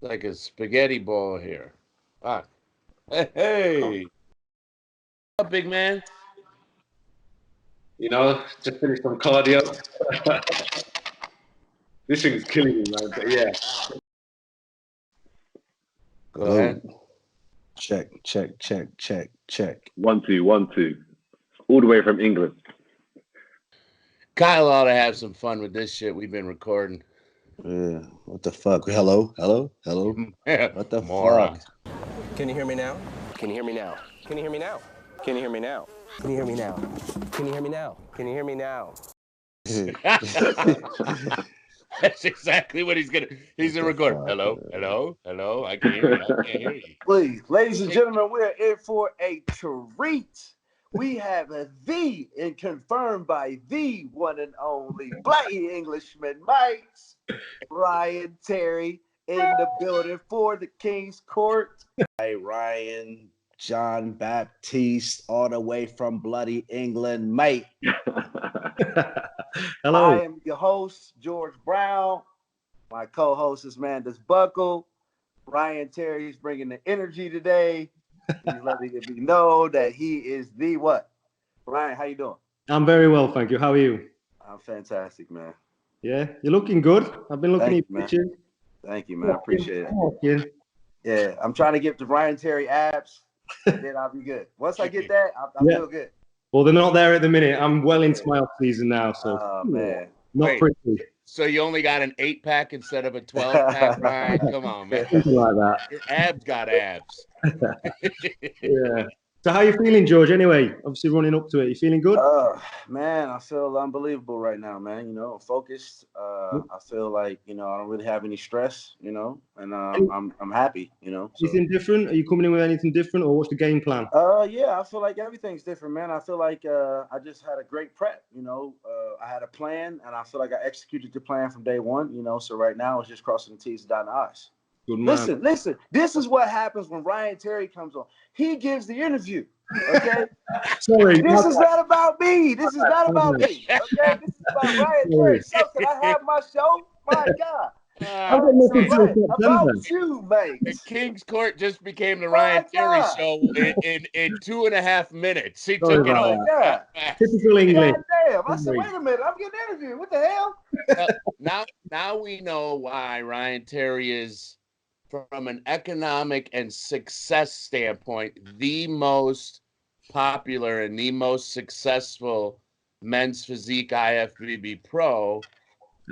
Like a spaghetti ball here. Fuck. Hey. What's up, big man? Just finished some cardio. This thing's killing me, man. But yeah. Go Hello. ahead. Check. 1 2 1 2. All the way from England. Kyle ought to have some fun with this shit we've been recording. Yeah. What the fuck? Hello. What the Moron. fuck? Can you hear me now? Can you hear me now? Can you hear me now? Can you hear me now? Can you hear me now? Can you hear me now? Can you hear me now? That's exactly what he's gonna record. Hello. I can hear you. I can't hear you. Please, ladies and gentlemen, we're in for a treat. We have and confirmed by the one and only Blacky Englishman Mike's Ryan Terry in the building for the King's Court. Hey, Ryan, John Baptiste, all the way from bloody England, mate. I am your host, George Brown. My co-host is Mandus Buckle. Ryan Terry's bringing the energy today. He's letting it be known that he is the what? Ryan, how you doing? I'm very well, thank you. How are you? I'm fantastic, man. Yeah, you're looking good. I've been looking at your pictures. Thank you, man. I appreciate it. Yeah, I'm trying to get the Ryan Terry abs. Then I'll be good. Once I get that, I feel good. Well, they're not there at the minute. I'm well into my off season now, so man, not pretty. So you only got an 8-pack instead of a 12-pack, Ryan? Come on, man. Something like that. Your abs got abs. Yeah. So how you feeling, George? Anyway, obviously running up to it. You feeling good? Man, I feel unbelievable right now, man. I'm focused. I feel like I don't really have any stress. And I'm happy. So. Anything different? Are you coming in with anything different, or what's the game plan? Yeah, I feel like everything's different, man. I feel like I just had a great prep. I had a plan, and I feel like I executed the plan from day one. So right now it's just crossing the T's and dotting the I's. Listen. This is what happens when Ryan Terry comes on. He gives the interview. Okay. Sorry. This is not about me. Okay. This is about Ryan Terry. So can I have my show? My God. About you, mate. The King's Court just became the Ryan Terry show in 2.5 minutes. He took it all. Typical English. God damn. I said, wait a minute. I'm getting interviewed. What the hell? Now we know why Ryan Terry is, from an economic and success standpoint, the most popular and the most successful men's physique IFBB Pro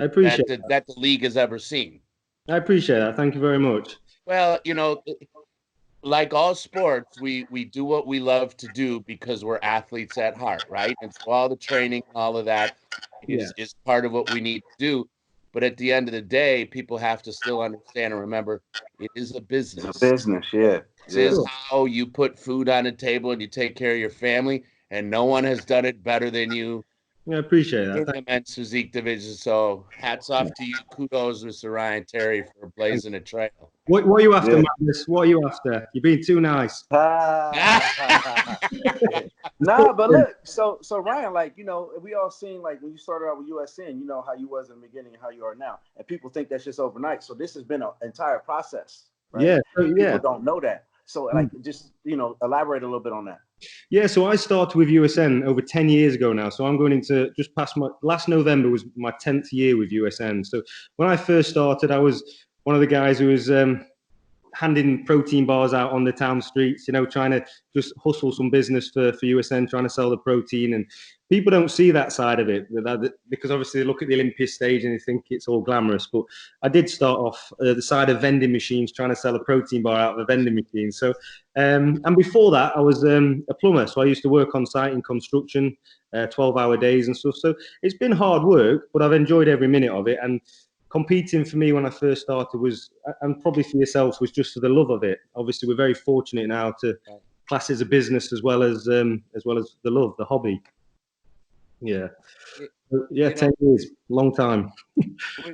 I appreciate that the league has ever seen. I appreciate that. Thank you very much. Well, like all sports, we do what we love to do because we're athletes at heart, right? And so all the training, all of that is part of what we need to do. But at the end of the day, people have to still understand and remember it is a business. It's a business, yeah. This is how you put food on the table and you take care of your family, and no one has done it better than you. Yeah, I appreciate that. In the men's physique division. So hats off to you. Kudos, Mr. Ryan Terry, for blazing a trail. What are you after, Magnus? What are you after? You're being too nice. Nah, but look, so Ryan, we all seen when you started out with USN, how you was in the beginning and how you are now, and people think that's just overnight. So this has been an entire process. Right? Yeah, people don't know that. So just elaborate a little bit on that. Yeah, so I started with USN over 10 years ago now. So I'm going into just past last November was my 10th year with USN. So when I first started, I was one of the guys who was handing protein bars out on the town streets, trying to just hustle some business for USN, trying to sell the protein. And people don't see that side of it because obviously they look at the Olympia stage and they think it's all glamorous. But I did start off the side of vending machines, trying to sell a protein bar out of a vending machine. So, and before that, I was a plumber. So I used to work on site in construction, 12-hour days and stuff. So it's been hard work, but I've enjoyed every minute of it. And competing for me when I first started was, and probably for yourselves, was just for the love of it. Obviously, we're very fortunate now to class as a business as well as the love, the hobby. Yeah. 10 years, long time.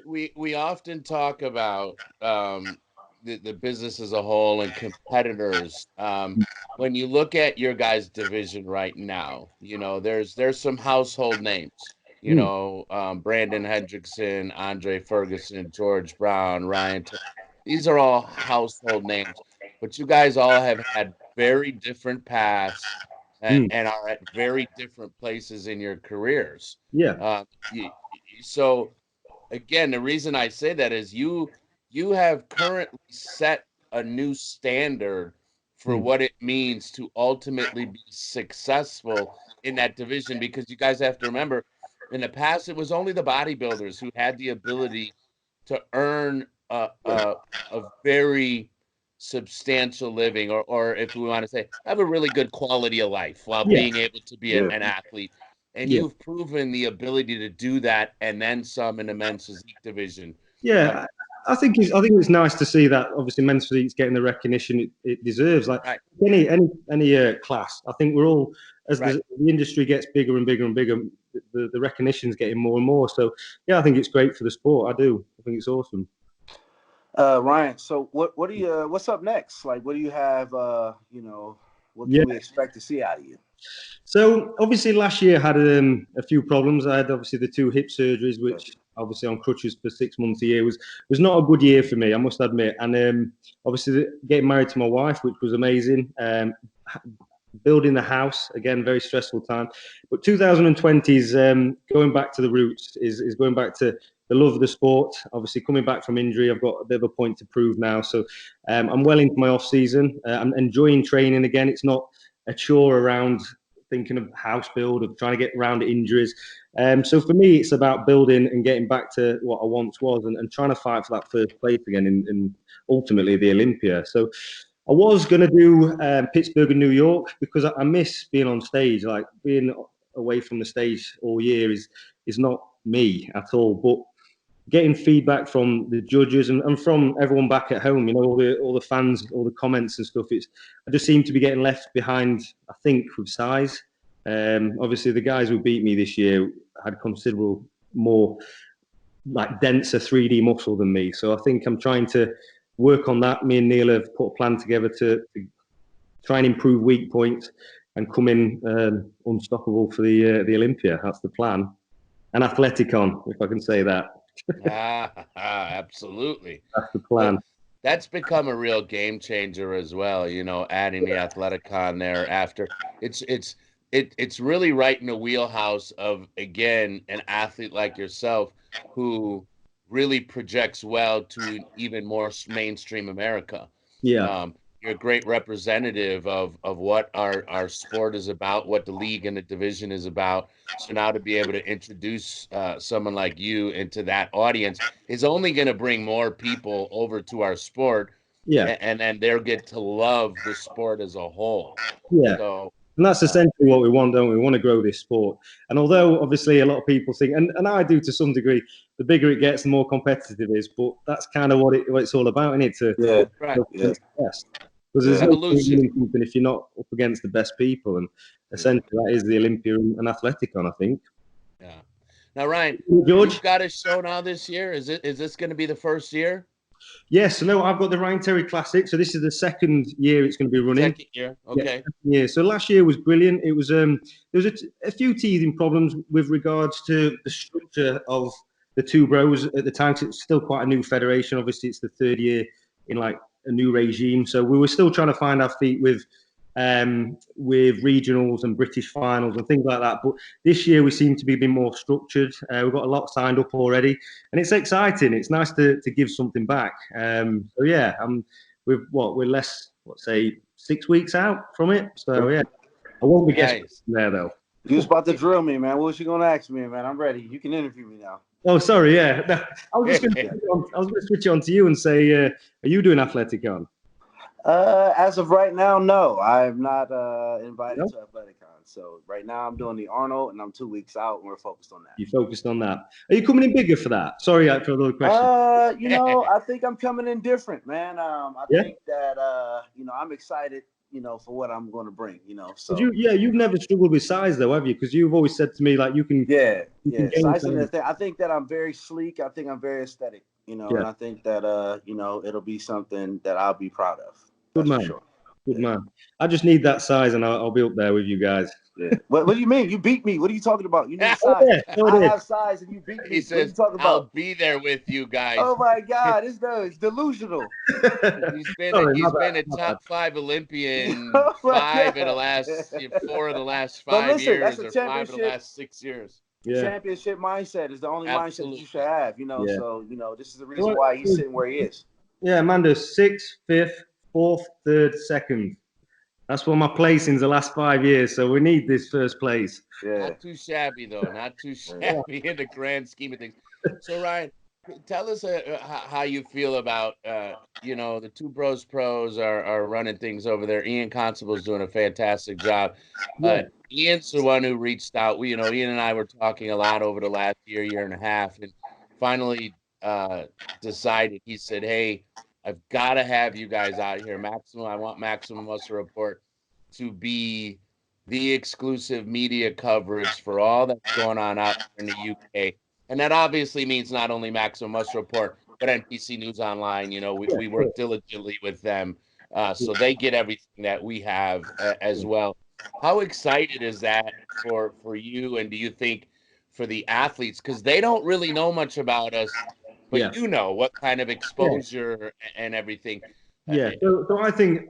we often talk about the business as a whole and competitors. When you look at your guys' division right now, there's some household names. Brandon Hendrickson, Andre Ferguson, George Brown, Ryan. these are all household names, but you guys all have had very different paths and are at very different places in your careers. Yeah. So again, the reason I say that is you have currently set a new standard for what it means to ultimately be successful in that division, because you guys have to remember, in the past it was only the bodybuilders who had the ability to earn a very substantial living, or if we want to say, have a really good quality of life while being able to be an athlete. And you've proven the ability to do that and then some in the men's physique division. Yeah, I think it's nice to see that obviously men's physique's getting the recognition it deserves. Like any class, I think we're all, as the industry gets bigger and bigger and bigger, the recognition's getting more and more. So yeah, I think it's great for the sport. I do. I think it's awesome. Ryan, so what do you what's up next? Like, what do you have? You know, what can we expect to see out of you? So obviously last year I had a few problems. I had obviously the 2 hip surgeries, which obviously on crutches for 6 months a year was not a good year for me, I must admit. And obviously getting married to my wife, which was amazing. Building the house, again, very stressful time. But 2020 is going back to the roots, is going back to the love of the sport. Obviously coming back from injury, I've got a bit of a point to prove now. So I'm well into my off season. I'm enjoying training again. It's not a chore around thinking of house build, of trying to get around injuries. So for me, it's about building and getting back to what I once was, and trying to fight for that first place again in ultimately the Olympia. So I was going to do Pittsburgh and New York, because I miss being on stage. Like, being away from the stage all year is not me at all. But getting feedback from the judges and from everyone back at home, you know, all the fans, all the comments and stuff, I just seem to be getting left behind, I think, with size. Obviously the guys who beat me this year had considerable more like denser 3D muscle than me. So I think I'm trying to work on that. Me and Neil have put a plan together to try and improve weak points and come in unstoppable for the Olympia. That's the plan. And Athleticon, if I can say that. Absolutely. That's the plan. That's become a real game changer as well, you know, adding the Athleticon there after. It's really right in the wheelhouse of, again, an athlete like yourself who really projects well to even more mainstream America. Yeah. You're a great representative of what our sport is about, what the league and the division is about. So now to be able to introduce someone like you into that audience is only going to bring more people over to our sport. Yeah. And then they'll get to love the sport as a whole. Yeah. So, and that's essentially what we want, don't we? We want to grow this sport. And although obviously a lot of people think, and I do to some degree, the bigger it gets, the more competitive it is. But that's kind of what it's all about, isn't it? Because there's no point winning something if you're not up against the best people. And essentially that is the Olympia and Athleticon, I think. Yeah. Now, Ryan, George, you've got a show now this year. Is this going to be the first year? Yes, no, I've got the Ryan Terry Classic. So this is the second year it's going to be running. Second year, okay. Yeah, so last year was brilliant. It was there was a few teething problems with regards to the structure of the two bros at the time. It's still quite a new federation. Obviously, it's the third year in like a new regime. So we were still trying to find our feet with regionals and British finals and things like that. But this year we seem to be a bit more structured. We've got a lot signed up already, and it's exciting. It's nice to give something back. So yeah, we're less, say 6 weeks out from it. So yeah, I won't be guessing there though. You was about to drill me, man. What was you gonna ask me, man? I'm ready. You can interview me now. Oh, sorry. Yeah, no, I was just going to switch on to you and say, are you doing Athleticon? As of right now, no. I'm not invited to Athleticon. So right now I'm doing the Arnold, and I'm 2 weeks out, and we're focused on that. You focused on that. Are you coming in bigger for that? Sorry for another question. You know, I think I'm coming in different, man. I think that you know, I'm excited, you know, for what I'm going to bring, you know. So you've never struggled with size though, have you? Because you've always said to me like you can. Size and I think that I'm very sleek. I think I'm very aesthetic, you know, and I think that you know, it'll be something that I'll be proud of. Good man. Sure. Good man. I just need that size, and I'll be up there with you guys. Yeah. What do you mean? You beat me. What are you talking about? You need Oh, size. yeah. Oh, I it is. have size and you beat me. He What are you says, talking "I'll about? be there with you guys." Oh my God, this dude is delusional. He's been Sorry, he's my been bad, a my top 5 Olympian Oh my 5 of the God. last 4 of the last But 5 listen, that's years a or 5 of the championship. last 6 years. Yeah. Championship mindset is the only mindset that Absolutely. you should have, you know. Yeah. So, you know, this is the reason why he's sitting where he is. Yeah, Mandus, 6th, 5th, 4th, 3rd, 2nd. That's what my placings the last 5 years. So we need this first place. Yeah. Not too shabby though. Not too shabby in the grand scheme of things. So Ryan, tell us how you feel about you know, the two Bros Pros are running things over there. Ian Constable's doing a fantastic job. Ian's the one who reached out. You know, Ian and I were talking a lot over the last year and a half, and finally decided. He said, "Hey, I've got to have you guys out here. Maximum. I want Maximum Muscle Report to be the exclusive media coverage for all that's going on out in the UK." And that obviously means not only Maximum Muscle Report, but NPC News Online. You know, we work diligently with them. So they get everything that we have as well. How excited is that for you? And do you think for the athletes? Because they don't really know much about us, but you know what kind of exposure and everything. Yeah, so I think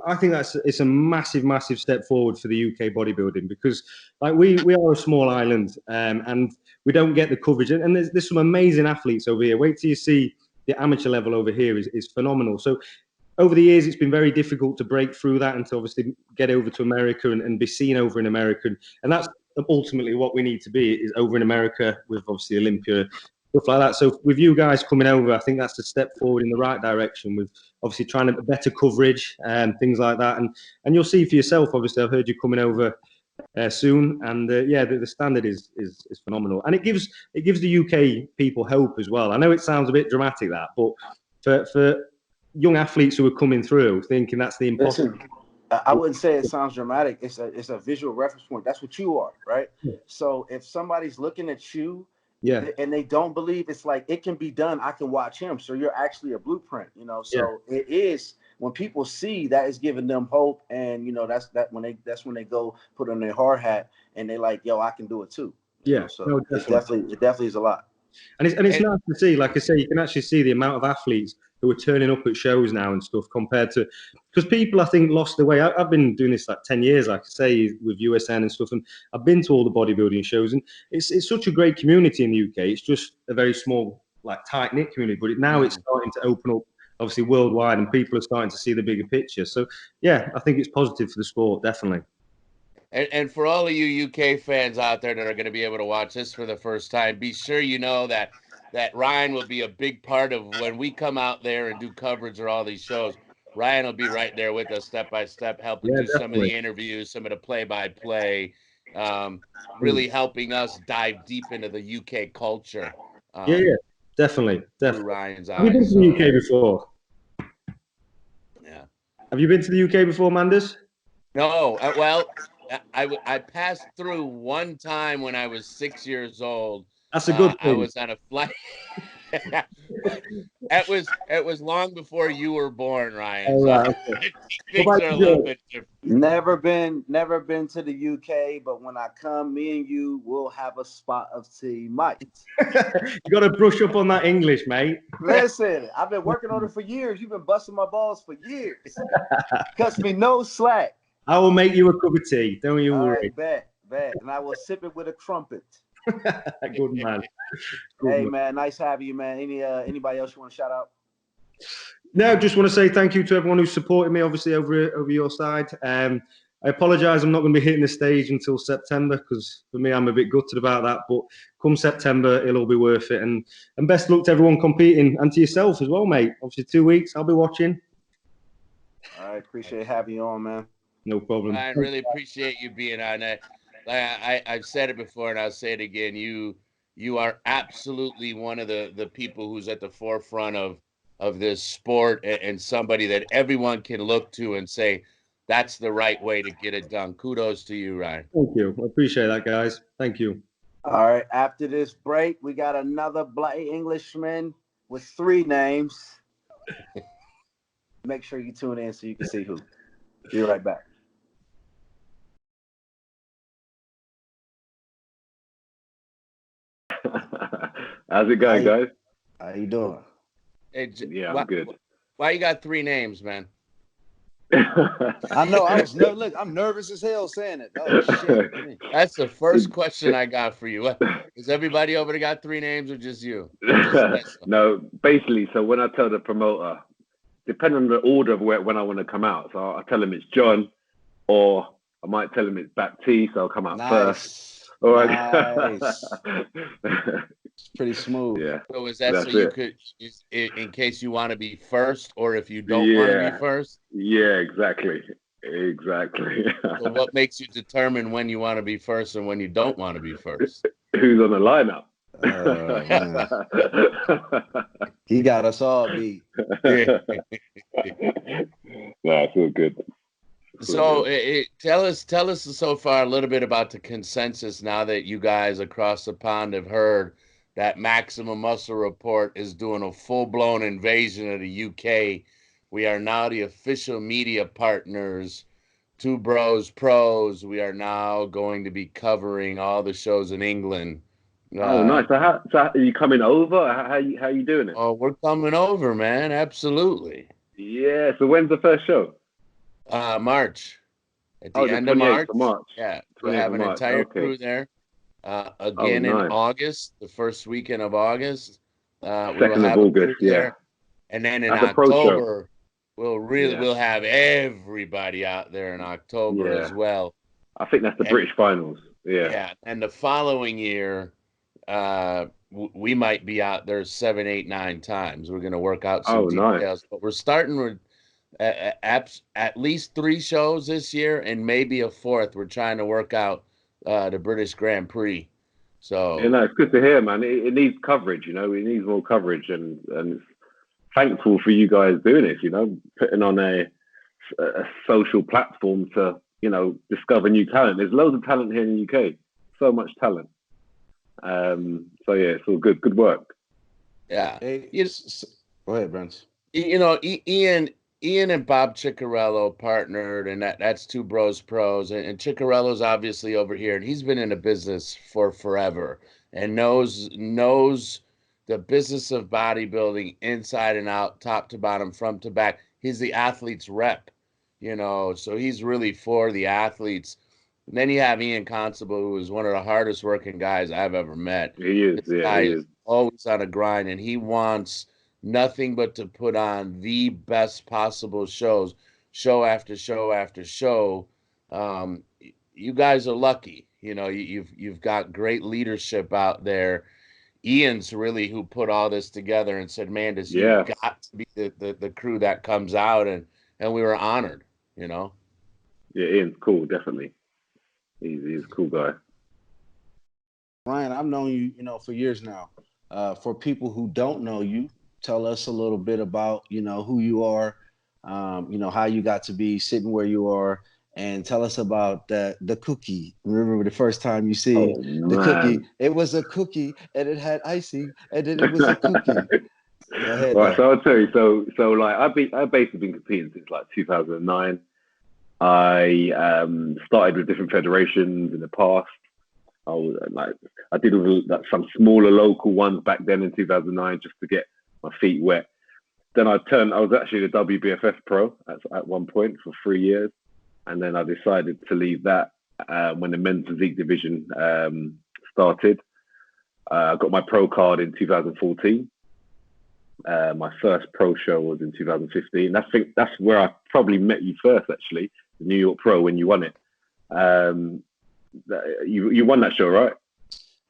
it's a massive step forward for the UK bodybuilding, because like we are a small island, and we don't get the coverage, and there's some amazing athletes over here. Wait till you see the amateur level over here is phenomenal. So over the years, it's been very difficult to break through that and to obviously get over to America and be seen over in America, and that's ultimately what we need to be, is over in America with obviously Olympia, stuff like that. So with you guys coming over, I think that's a step forward in the right direction, with obviously trying to better coverage and things like that. And you'll see for yourself. Obviously, I've heard you coming over soon, and yeah, the standard is phenomenal, and it gives the UK people hope as well. I know it sounds a bit dramatic, that, but for young athletes who are coming through thinking that's the impossible. Listen, I wouldn't say it sounds dramatic. It's a visual reference point. That's what you are, right? So if somebody's looking at you, and they don't believe, it's like, it can be done. I can watch him. So you're actually a blueprint, you know. So it is, when people see that, is giving them hope, and you know, that's when they go put on their hard hat and they like, yo, I can do it too. You know? So no, it definitely is a lot. And it's nice to see, like I say, you can actually see the amount of athletes who are turning up at shows now and stuff, compared to, because people, I think, lost their way. I've been doing this like 10 years, like I say, with USN and stuff, and I've been to all the bodybuilding shows, and it's such a great community in the UK. It's just a very small, like, tight-knit community, but now it's starting to open up, obviously, worldwide, and people are starting to see the bigger picture. So, yeah, I think it's positive for the sport, definitely. And for all of you UK fans out there that are going to be able to watch this for the first time, be sure you know that Ryan will be a big part of when we come out there and do coverage or all these shows. Ryan will be right there with us step by step, helping do some of the interviews, some of the play-by-play, really helping us dive deep into the UK culture. Definitely. Through Ryan's eyes. Have you been to the UK before? Yeah. Have you been to the UK before, Mandus? No. Well, I passed through one time when I was 6 years old. That's a good thing. I was on a flight. It was long before you were born, Ryan. So things are a little bit different. Never been to the UK, but when I come, me and you will have a spot of tea, Mike. You got to brush up on that English, mate. Listen, I've been working on it for years. You've been busting my balls for years. Cuts me no slack. I will make you a cup of tea. Don't you worry. Bet. And I will sip it with a crumpet. Good man. Hey, man, nice having you, man. Anybody else you want to shout out? No, just want to say thank you to everyone who's supported me, obviously, over your side. I apologise, I'm not going to be hitting the stage until September, because for me, I'm a bit gutted about that. But come September, it'll all be worth it. And best luck to everyone competing, and to yourself as well, mate. Obviously, 2 weeks, I'll be watching. All right, appreciate having you on, man. No problem. I really appreciate you being on that. I've said it before, and I'll say it again. You are absolutely one of the people who's at the forefront of this sport, and somebody that everyone can look to and say, that's the right way to get it done. Kudos to you, Ryan. Thank you. I appreciate that, guys. Thank you. All right, after this break, we got another Black Englishman with 3 names. Make sure you tune in so you can see who. Be right back. How's it going, guys? How you doing? Hey, Yeah, I'm good. Why you got 3 names, man? I know. I was look. I'm nervous as hell saying it. Oh shit! That's the first question I got for you. Is everybody over there got 3 names or just you? No, basically. So when I tell the promoter, depending on the order of when I want to come out, so I'll tell him it's John, or I might tell him it's Baptiste. I'll come out first. All right. Nice. It's pretty smooth. Yeah. So is that That's so you it. could, in case you want to be first, or if you don't want to be first? Yeah, exactly. So what makes you determine when you want to be first and when you don't want to be first? Who's on the lineup? He got us all beat. That's all good. So tell us so far a little bit about the consensus now that you guys across the pond have heard that Maximum Muscle Report is doing a full-blown invasion of the UK. We are now the official media partners, Two Bros Pros. We are now going to be covering all the shows in England. Oh, nice. So how are you coming over? How you doing it? Oh, we're coming over, man. Absolutely. Yeah. So when's the first show? March. At the end of March. Yeah, we'll have an entire crew there. Again in August, the first weekend of August. We will have a crew there. And then in October, we'll have everybody out there in October as well. I think that's the British finals. Yeah. Yeah. And the following year, we might be out there 7, 8, 9 times. We're going to work out some details, but we're starting with at least 3 shows this year and maybe a 4th. We're trying to work out the British Grand Prix. So it's good to hear, man. It needs coverage, it needs more coverage, and it's thankful for you guys doing this, putting on a social platform to, discover new talent. There's loads of talent here in the UK, so much talent. So yeah, it's all good work. Yeah. Go ahead, Brent. Ian and Bob Ciccarello partnered, and that's Two Bros Pros. And Ciccarello's obviously over here, and he's been in the business for forever and knows the business of bodybuilding inside and out, top to bottom, front to back. He's the athlete's rep, so he's really for the athletes. And then you have Ian Constable, who is one of the hardest working guys I've ever met. He is. This guy is always on a grind, and he wants nothing but to put on the best possible shows, show after show after show. You guys are lucky. You've got great leadership out there. Ian's really who put all this together and said, Mandus, you've got to be the crew that comes out, and we were honored, Yeah, Ian's cool, definitely. He's a cool guy. Ryan, I've known you, for years now. For people who don't know you, tell us a little bit about, who you are, how you got to be sitting where you are, and tell us about the cookie. Remember the first time you see the cookie? It was a cookie, and it had icing, and then it was a cookie. Go ahead. Right, so I'll tell you. So like I've basically been competing since like 2009. I started with different federations in the past. I did some smaller local ones back then in 2009 just to get my feet wet. Then I was actually the WBFF Pro at one point for 3 years. And then I decided to leave that when the men's physique division started. I got my pro card in 2014. My first pro show was in 2015. I think that's where I probably met you first, actually, the New York Pro, when you won it. You won that show, right?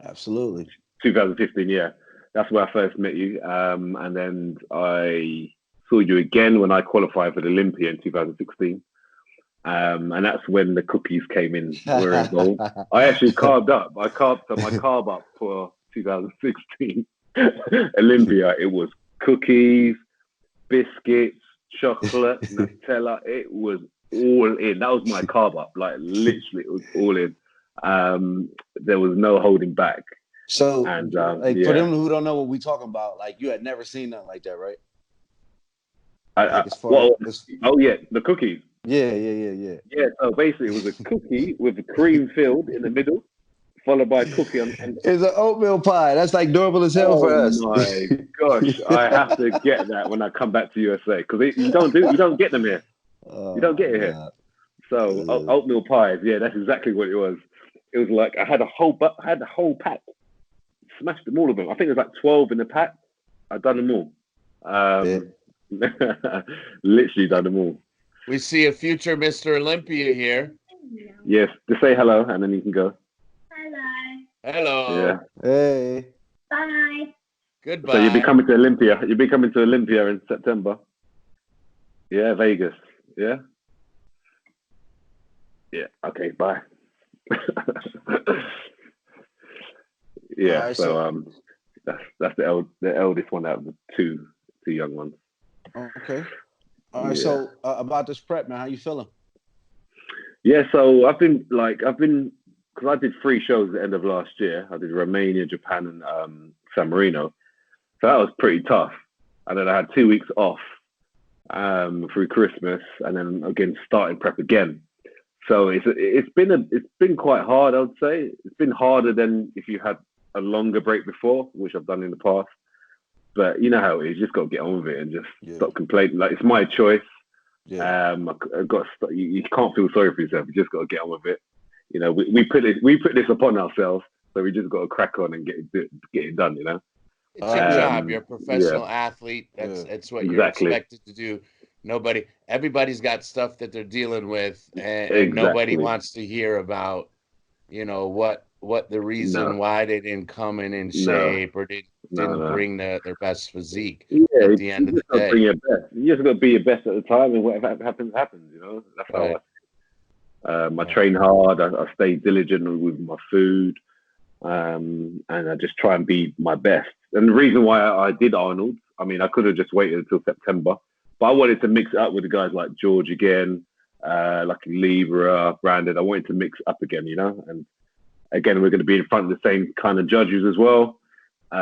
Absolutely. 2015, yeah. That's where I first met you. And then I saw you again when I qualified for the Olympia in 2016. And that's when the cookies came in, were involved. I actually carved up. I carved my carb up for 2016 Olympia. It was cookies, biscuits, chocolate, Nutella. It was all in. That was my carb up. Like literally, it was all in. There was no holding back. So, for them who don't know what we talking about, like you had never seen nothing like that, right? The cookies. Yeah. Yeah, so basically it was a cookie with a cream filled in the middle, followed by a cookie on. It's an oatmeal pie. That's like normal as hell for Oh us. my gosh, I have to get that when I come back to USA because you don't get them here. Oh You don't my get it here. God. So oatmeal pies, yeah, that's exactly what it was. It was like I had the whole pack, smashed them all of them. I think there's like 12 in the pack. I've done them all. Literally done them all. We see a future Mr. Olympia here. Yes, just say hello and then you can go. Hello. Yeah. Hey. Bye. Goodbye. So you'll be coming to Olympia. You'll be coming to Olympia in September. Yeah, Vegas. Yeah. Yeah. Okay. Bye. Yeah. Right, so that's the eldest one out of the two young ones. Okay. All right. So about this prep, man, how you feeling? Yeah. So I've been because I did 3 shows at the end of last year. I did Romania, Japan, and San Marino. So that was pretty tough. And then I had 2 weeks off through Christmas, and then again starting prep again. So it's been quite hard, I would say. It's been harder than if you had a longer break before, which I've done in the past. But you know how it is. You just got to get on with it and just stop complaining. Like, it's my choice. Yeah. You can't feel sorry for yourself. You just got to get on with it. You know, we put this upon ourselves, so we just got to crack on and get it done. You know. It's your job. You're a professional athlete. That's what you're expected to do. Everybody's got stuff that they're dealing with, and nobody wants to hear about, what the reason why they didn't come in shape or didn't bring their best physique. Yeah, at the end of the day. Bring your best. You just got to be your best at the time, and whatever happens. You know, that's how I train hard. I stay diligent with my food, and I just try and be my best. And the reason why I did Arnold, I mean, I could have just waited until September, but I wanted to mix it up with the guys like George again, like Libra, Brandon. I wanted to mix it up again, and again, we're going to be in front of the same kind of judges as well. So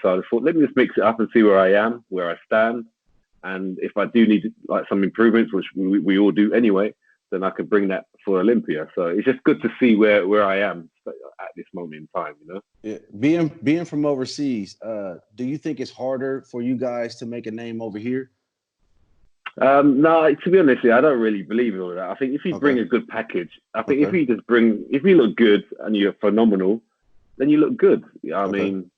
I thought, let me just mix it up and see where I am, where I stand. And if I do need like some improvements, which we all do anyway, then I can bring that for Olympia. So it's just good to see where I am at this moment in time, Yeah. Being from overseas, do you think it's harder for you guys to make a name over here? No, to be honest, I don't really believe in all of that. I think if you bring a good package, I think if you look good and you're phenomenal, then you look good. I mean,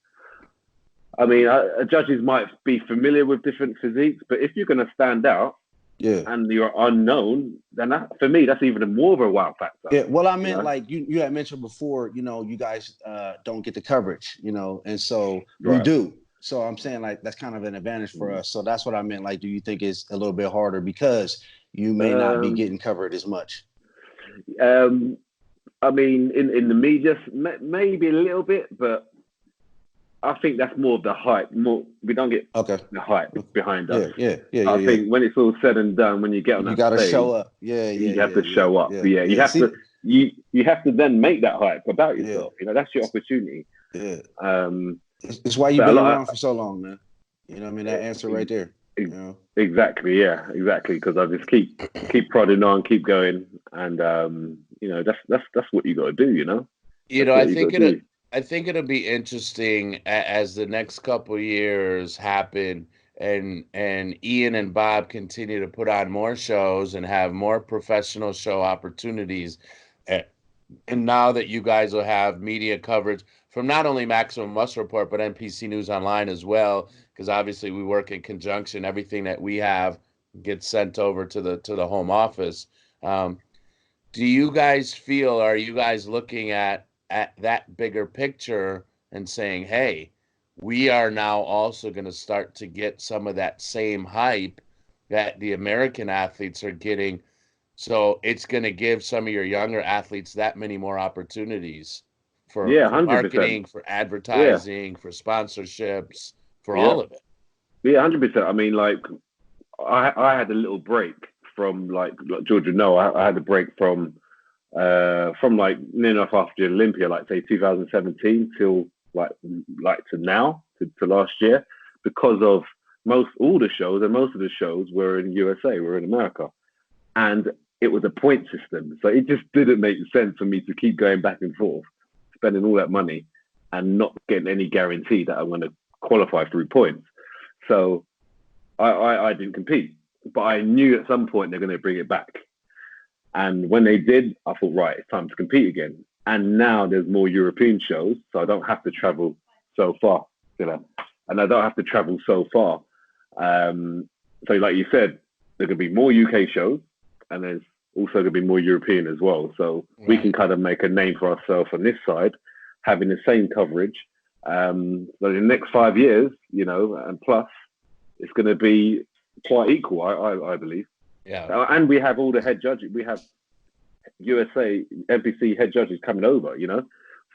judges might be familiar with different physiques, but if you're going to stand out, and you're unknown, then for me, that's even more of a wow factor. Yeah, well, I meant like you had mentioned before, you guys don't get the coverage, and so we do. So I'm saying like that's kind of an advantage for us. So that's what I meant. Like, do you think it's a little bit harder because you may not be getting covered as much? I mean, in the media, maybe a little bit, but I think that's more of the hype. We don't get the hype behind us. Yeah. I think when it's all said and done, when you get on that stage, show up. You have to show up. You have to. You have to then make that hype about yourself. That's your opportunity. Yeah. It's why you've been around for so long, man. You know what I mean? That answer right there. Exactly. Yeah. Exactly. Because I just keep prodding on, keep going, and that's what you got to do. I think it'll be interesting as the next couple of years happen, and Ian and Bob continue to put on more shows and have more professional show opportunities. And now that you guys will have media coverage from not only Maximum Muscle Report, but NPC News Online as well, because obviously we work in conjunction. Everything that we have gets sent over to the home office. Do you guys feel, are you guys looking at that bigger picture and saying, hey, we are now also going to start to get some of that same hype that the American athletes are getting? So it's going to give some of your younger athletes that many more opportunities for marketing, for advertising, for sponsorships, for all of it. Yeah, 100%. I mean, like, I had a little break from, like Georgia. No, I had a break from like near enough after Olympia, like say 2017 till like to now to last year, because of most of the shows were in USA, we're in America. and it was a point system. So it just didn't make sense for me to keep going back and forth, spending all that money and not getting any guarantee that I'm going to qualify through points. So I didn't compete, but I knew at some point they're going to bring it back. And when they did, I thought, right, it's time to compete again. And now there's more European shows, so I don't have to travel so far, you know, and I don't have to travel so far. So like you said, there could be more UK shows, and there's also going to be more European as well. So we can kind of make a name for ourselves on this side, having the same coverage. But in the next 5 years, you know, and plus, it's going to be quite equal, I believe. Yeah. And we have all the head judges. We have USA, NPC head judges coming over, you know.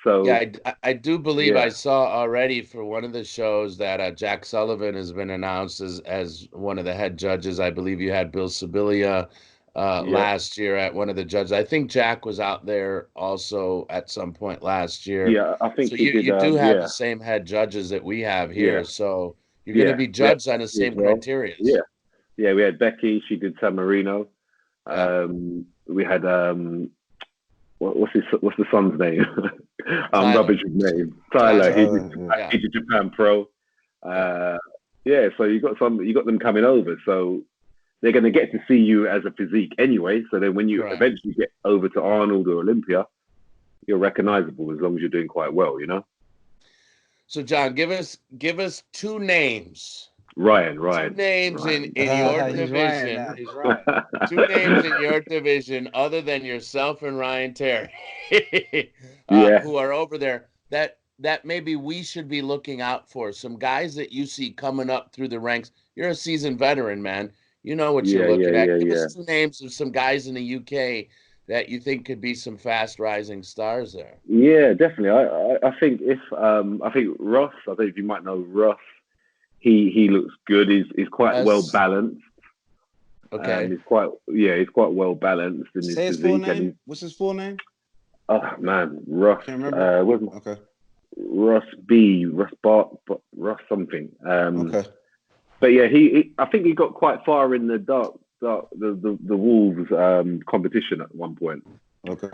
So yeah, I do believe I saw already for one of the shows that Jack Sullivan has been announced as one of the head judges. I believe you had Bill Sibilia last year at one of the judges. I think Jack was out there also at some point last year. Yeah, I think so. he You, did, you do have the same head judges that we have here, so you're going to be judged on the same criteria. Yeah, we had Becky. She did San Marino. We had what's the son's name? I'm rubbish with name. Tyler. He did Japan Pro. So you got them coming over. So they're going to get to see you as a physique anyway. So then when you eventually get over to Arnold or Olympia, you're recognizable as long as you're doing quite well, you know. So John, give us 2 names. Ryan. 2 names in your division. He's Ryan. 2 names in your division other than yourself and Ryan Terry, who are over there that maybe we should be looking out for. Some guys that you see coming up through the ranks. You're a seasoned veteran, man. You know what you're looking at. Give us 2 names of some guys in the UK that you think could be some fast rising stars there. Yeah, definitely. I think I think Ross. I think you might know Ross. He looks good. He's quite well balanced. Okay. He's quite well balanced in his Say his full name. What's his full name? Oh man, Ross. Can't remember. Ross B. Ross something. Okay. But yeah, I think he got quite far in the the Wolves competition at one point. Okay.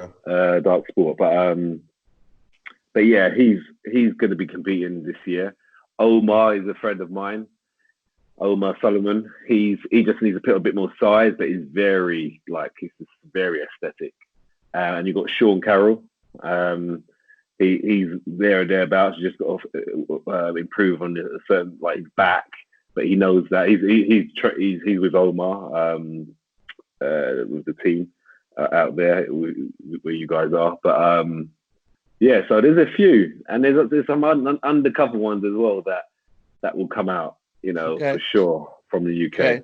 Dark sport, but yeah, he's going to be competing this year. Omar is a friend of mine. Omar Solomon. He just needs a bit more size, but he's very aesthetic. And you've got Sean Carroll. He's there or thereabouts. You just got to improve on a certain his back, but he knows that he's with Omar with the team out there where you guys are. But so there's a few, and there's some undercover ones as well that will come out, you know, for sure from the UK. Okay.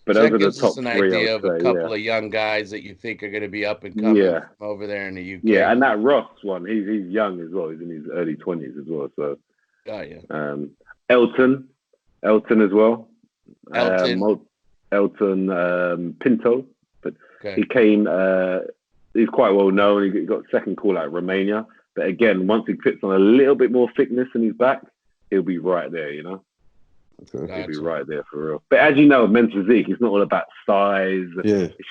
But so those that are the gives top us an 3. idea of a couple of young guys that you think are going to be up and coming from over there in the UK. Yeah, and that Ross one, he's young as well. He's in his early 20s as well. So, Elton as well. Elton Pinto, but he came. He's quite well known. He got second call out Romania. But again, once he fits on a little bit more thickness in his back, he'll be right there, you know. He'll be right there for real. But as you know, men's physique, it's not all about size. Yeah. It's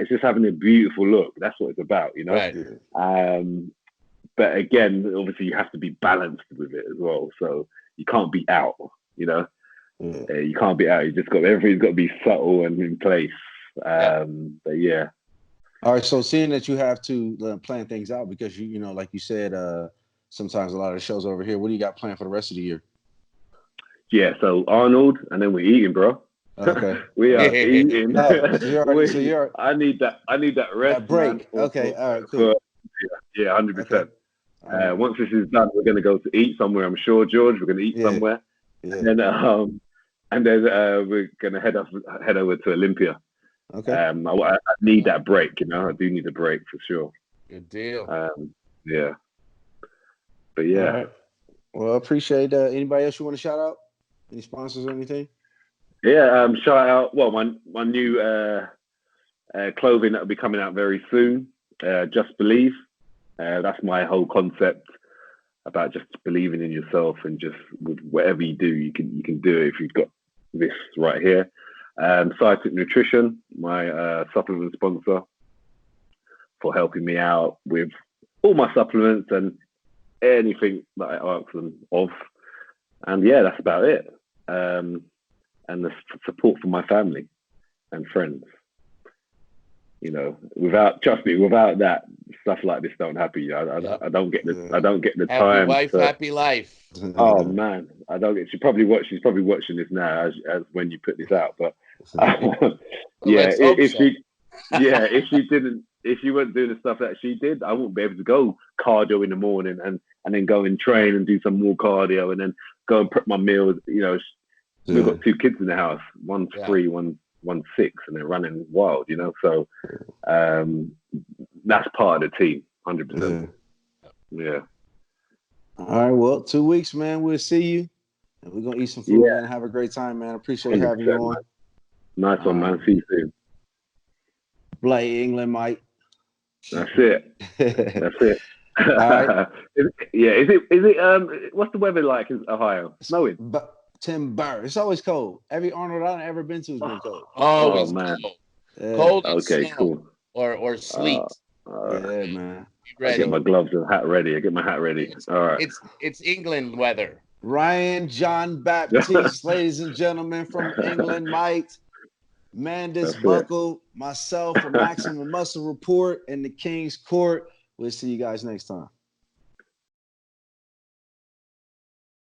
just having a beautiful look. That's what it's about, you know. Right. But again, obviously, you have to be balanced with it as well. So you can't be out, you know. You can't be out. You just everything's got to be subtle and in place. But yeah. All right. So seeing that you have to plan things out because you know, like you said, sometimes a lot of the shows over here. What do you got planned for the rest of the year? Yeah. So Arnold, and then we're eating, bro. Okay. We are eating. So I need that rest. That break. Man, okay. All right. Cool. 100%. Once this is done, we're going to go to eat somewhere. I'm sure, George. We're going to eat somewhere, and then we're going to head over to Olympia. Okay. I need that break. You know, I do need a break for sure. Good deal. Yeah. But yeah. All right. Well, I appreciate anybody else you want to shout out? Any sponsors or anything? Yeah. Shout out. Well, my new clothing that will be coming out very soon. Just Believe. That's my whole concept about just believing in yourself and just with whatever you do, you can do it if you've got this right here. Scientific Nutrition, my supplement sponsor, for helping me out with all my supplements and anything that I ask them of. And yeah, that's about it. And the support from my family and friends. You know, trust me, without that, stuff like this don't happen. I don't get the Happy time. Wife, happy life. Oh man, I don't get. She's probably watching this now as when you put this out. But yeah, if she weren't doing the stuff that she did, I wouldn't be able to go cardio in the morning and then go and train and do some more cardio and then go and prep my meals. You know, we've got 2 kids in the house. One's 3, one's 6, and they're running wild. You know, so that's part of the team, 100%. Yeah. All right. Well, 2 weeks, man. We'll see you. And we're going to eat some food, man. Have a great time, man. Appreciate having you on. Nice one, man. See you soon. Blake, England, Mike. That's it. That's it. All right. Is it what's the weather like in Ohio? Snowing? Timber. It's always cold. Every Arnold I've ever been to has been cold. Always man. cold. Yeah. Cold and Okay, snow. cool. Or sleet. Yeah, man. I get my gloves and hat ready. All right. It's England weather. Ryan John Baptiste, ladies and gentlemen, from England, Mike, Mandus Buckle, myself from Maximum Muscle Report and the King's Court. We'll see you guys next time.